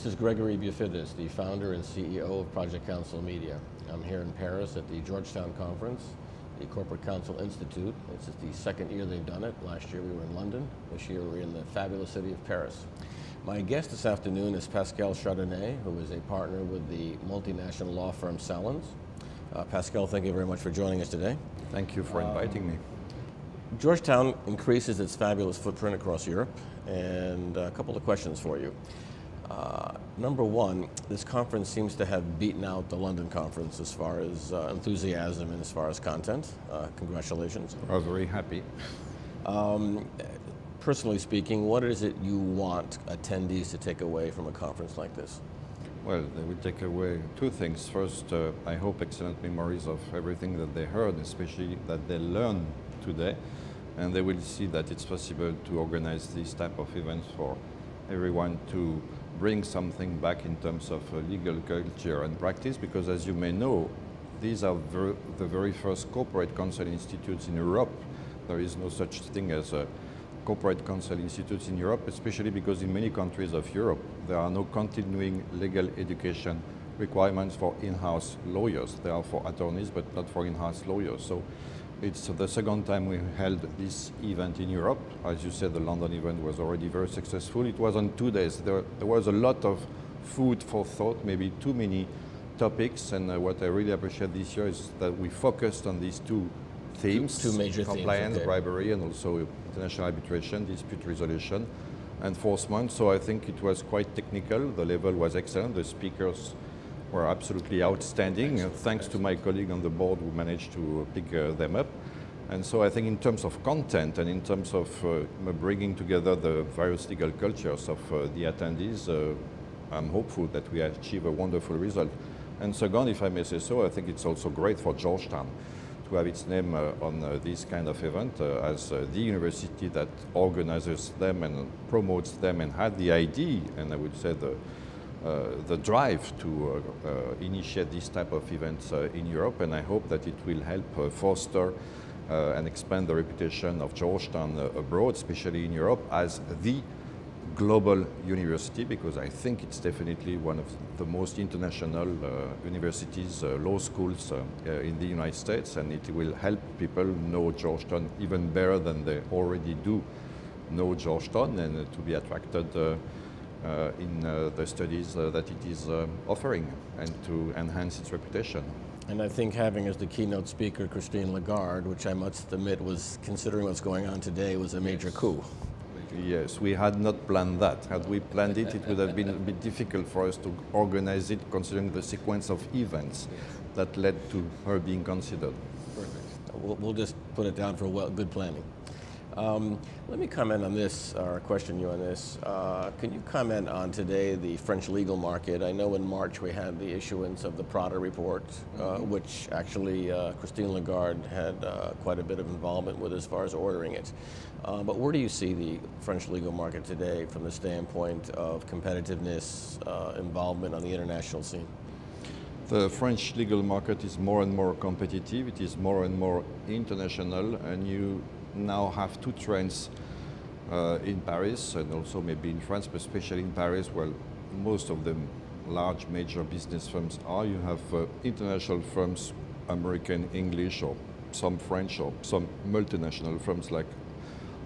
This is Gregory Bufidis, the founder and CEO of Project Council Media. I'm here in Paris at the Georgetown Conference, the Corporate Council Institute. This is the second year they've done it. Last year we were in London. This year we're in the fabulous city of Paris. My guest this afternoon is Pascal Cardonnel, who is a partner with the multinational law firm Salons. Pascal, thank you very much for joining us today. Thank you for inviting me. Georgetown increases its fabulous footprint across Europe, and a couple of questions for you. Number one, this conference seems to have beaten out the London conference as far as enthusiasm and as far as content. Congratulations. I was very happy. Personally speaking, what is it you want attendees to take away from a conference like this? Well, they will take away two things. First, I hope excellent memories of everything that they heard, especially that they learned today. And they will see that it's possible to organize this type of events for everyone to bring something back in terms of legal culture and practice, because as you may know, these are the very first corporate counsel institutes in Europe. There is no such thing as a corporate counsel institutes in Europe, especially because in many countries of Europe, there are no continuing legal education requirements for in-house lawyers. They are for attorneys, but not for in-house lawyers. So it's the second time we held this event in Europe. As you said, the London event was already very successful. It was on 2 days. There was a lot of food for thought, maybe too many topics. And what I really appreciate this year is that we focused on these two themes. Two major themes. Compliance, okay. bribery, and also international arbitration, dispute resolution, enforcement. So I think it was quite technical. The level was excellent. The speakers were absolutely outstanding, thanks to my colleague on the board who managed to pick them up. And so I think in terms of content and in terms of bringing together the various legal cultures of the attendees, I'm hopeful that we achieve a wonderful result. And second, if I may say so, I think it's also great for Georgetown to have its name on this kind of event as the university that organizes them and promotes them and had the idea, and I would say the drive to initiate this type of events in Europe, and I hope that it will help foster and expand the reputation of Georgetown abroad, especially in Europe, as the global university, because I think it's definitely one of the most international universities, law schools in the United States, and it will help people know Georgetown even better than they already do know Georgetown, and to be attracted in the studies that it is offering, and to enhance its reputation. And I think having as the keynote speaker Christine Lagarde, which I must admit was, considering what's going on today, was a major coup. Yes, we had not planned that. Had we planned it, it would have been a bit difficult for us to organize it, considering the sequence of events that led to her being considered. Perfect. We'll just put it down for good planning. Let me comment on this, or question you on this. Can you comment on today the French legal market? I know in March we had the issuance of the Prada report, which actually Christine Lagarde had quite a bit of involvement with as far as ordering it. But where do you see the French legal market today from the standpoint of competitiveness, involvement on the international scene? The French legal market is more and more competitive. It is more and more international, and you now have two trends in Paris and also maybe in France, but especially in Paris, where most of the large major business firms are. You have international firms, American, English, or some French, or some multinational firms like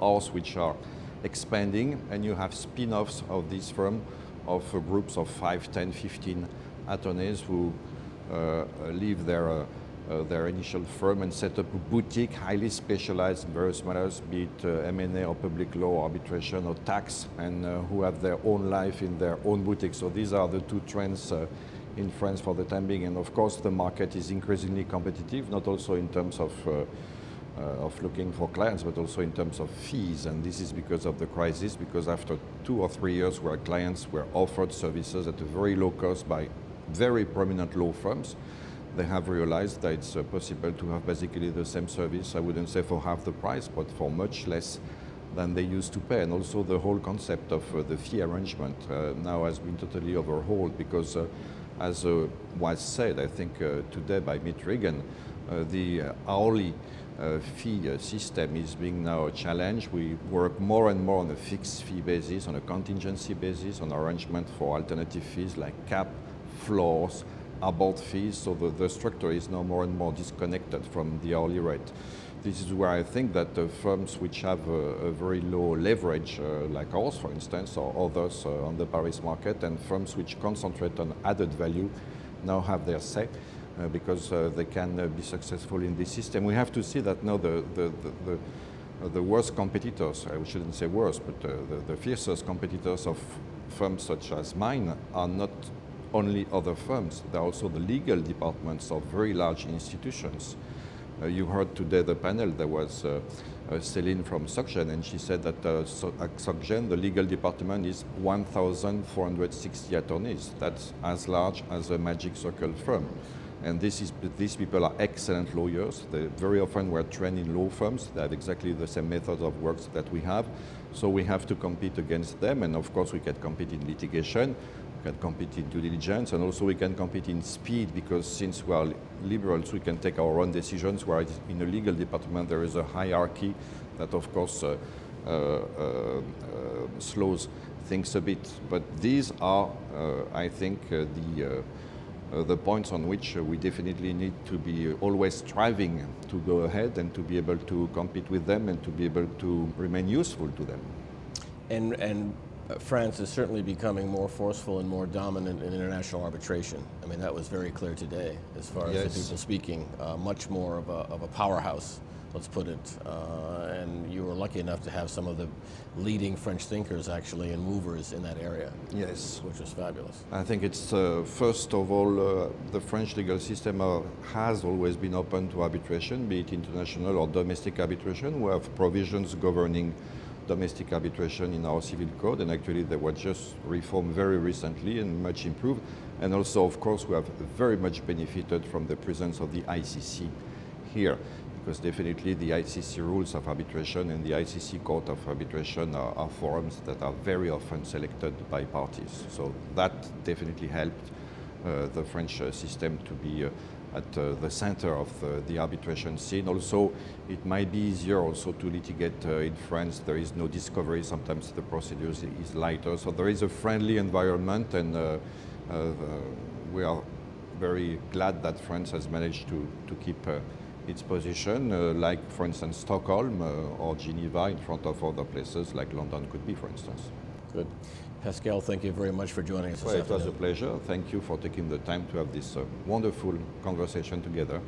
ours, which are expanding, and you have spin-offs of this firm of groups of 5, 10, 15 attorneys who leave their initial firm and set up a boutique, highly specialized in various matters, be it M&A or public law, arbitration or tax, and who have their own life in their own boutique. So these are the two trends in France for the time being. And of course, the market is increasingly competitive, not also in terms of looking for clients, but also in terms of fees. And this is because of the crisis, because after 2 or 3 years where clients were offered services at a very low cost by very prominent law firms, they have realized that it's possible to have basically the same service, I wouldn't say for half the price, but for much less than they used to pay. And also the whole concept of the fee arrangement now has been totally overhauled, because as was said, I think today by Mitt Regan, the hourly fee system is being now challenged. We work more and more on a fixed fee basis, on a contingency basis, on arrangement for alternative fees like cap, floors, abort fees, so the structure is now more and more disconnected from the hourly rate. This is where I think that the firms which have a very low leverage, like ours for instance, or others on the Paris market, and firms which concentrate on added value now have their say. Because they can be successful in this system. We have to see that now the worst competitors, I shouldn't say worst, but the fiercest competitors of firms such as mine are not only other firms, they're also the legal departments of very large institutions. You heard today the panel, there was Céline from SocGen, and she said that at SocGen the legal department is 1,460 attorneys. That's as large as a Magic Circle firm. And these people are excellent lawyers. They very often were trained in law firms. They have exactly the same methods of work that we have. So we have to compete against them. And of course, we can compete in litigation, we can compete in due diligence, and also we can compete in speed, because since we are liberals, we can take our own decisions, whereas in the legal department, there is a hierarchy that, of course, slows things a bit. But these are, I think, the points on which we definitely need to be always striving to go ahead and to be able to compete with them and to be able to remain useful to them. And France is certainly becoming more forceful and more dominant in international arbitration. I mean, that was very clear today as far as the people speaking, much more of a powerhouse, let's put it. And you were lucky enough to have some of the leading French thinkers actually and movers in that area. Yes. Which was fabulous. I think it's, first of all, the French legal system has always been open to arbitration, be it international or domestic arbitration. We have provisions governing domestic arbitration in our civil code, and actually they were just reformed very recently and much improved. And also, of course, we have very much benefited from the presence of the ICC here, because definitely the ICC rules of arbitration and the ICC Court of Arbitration are forums that are very often selected by parties. So that definitely helped the French system to be at the center of the arbitration scene. Also, it might be easier also to litigate in France. There is no discovery. Sometimes the procedure is lighter. So there is a friendly environment, and we are very glad that France has managed to keep its position, like for instance Stockholm or Geneva in front of other places like London could be, for instance. Good. Pascal, thank you very much for joining us this afternoon. It was a pleasure. Thank you for taking the time to have this wonderful conversation together.